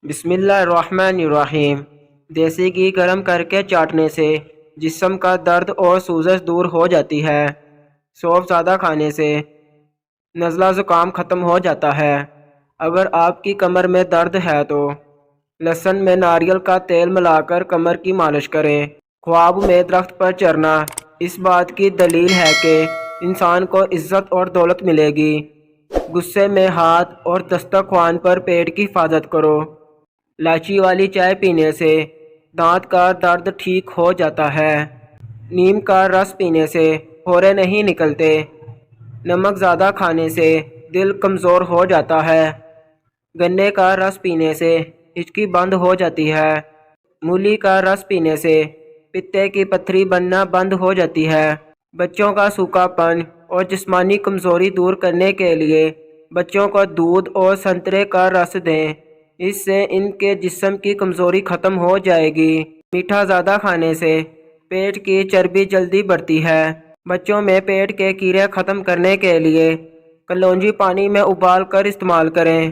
بسم اللہ الرحمن الرحیم۔ دیسی گھی گرم کر کے چاٹنے سے جسم کا درد اور سوزش دور ہو جاتی ہے۔ سونف زیادہ کھانے سے نزلہ زکام ختم ہو جاتا ہے۔ اگر آپ کی کمر میں درد ہے تو لہسن میں ناریل کا تیل ملا کر کمر کی مالش کریں۔ خواب میں درخت پر چڑھنا اس بات کی دلیل ہے کہ انسان کو عزت اور دولت ملے گی۔ غصے میں ہاتھ اور دسترخوان پر پیٹ کی حفاظت کرو۔ الائچی والی چائے پینے سے دانت کا درد ٹھیک ہو جاتا ہے۔ نیم کا رس پینے سے پھوڑے نہیں نکلتے۔ نمک زیادہ کھانے سے دل کمزور ہو جاتا ہے۔ گنے کا رس پینے سے ہچکی بند ہو جاتی ہے۔ مولی کا رس پینے سے پتے کی پتھری بننا بند ہو جاتی ہے۔ بچوں کا سوکھا پن اور جسمانی کمزوری دور کرنے کے لیے بچوں کو دودھ اور سنترے کا رس دیں۔ اس سے ان کے جسم کی کمزوری ختم ہو جائے گی۔ میٹھا زیادہ کھانے سے پیٹ کی چربی جلدی بڑھتی ہے۔ بچوں میں پیٹ کے کیڑے ختم کرنے کے لیے کلونجی پانی میں ابال کر استعمال کریں۔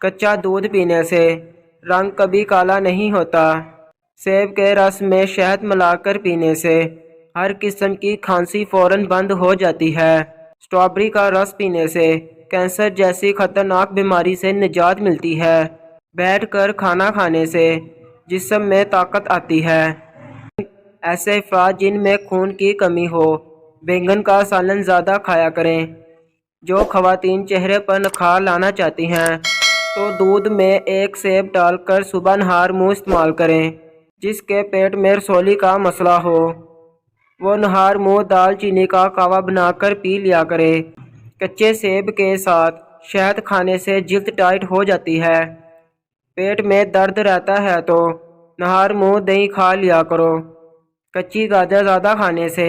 کچا دودھ پینے سے رنگ کبھی کالا نہیں ہوتا۔ سیب کے رس میں شہد ملا کر پینے سے ہر قسم کی کھانسی فوراً بند ہو جاتی ہے۔ اسٹرابیری کا رس پینے سے کینسر جیسی خطرناک بیماری سے نجات ملتی ہے۔ بیٹھ کر کھانا کھانے سے جسم میں طاقت آتی ہے۔ ایسے افراد جن میں خون کی کمی ہو بینگن کا سالن زیادہ کھایا کریں۔ جو خواتین چہرے پر نکھار لانا چاہتی ہیں تو دودھ میں ایک سیب ڈال کر صبح نہار منہ استعمال کریں۔ جس کے پیٹ میں رسولی کا مسئلہ ہو وہ نہار منہ دال چینی کا قہوہ بنا کر پی لیا کرے۔ کچے سیب کے ساتھ شہد کھانے سے جلد ٹائٹ ہو جاتی ہے۔ پیٹ میں درد رہتا ہے تو نہار منہ دہی کھا لیا کرو۔ کچی گاجر زیادہ کھانے سے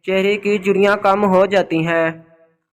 چہرے کی جھریاں کم ہو جاتی ہیں۔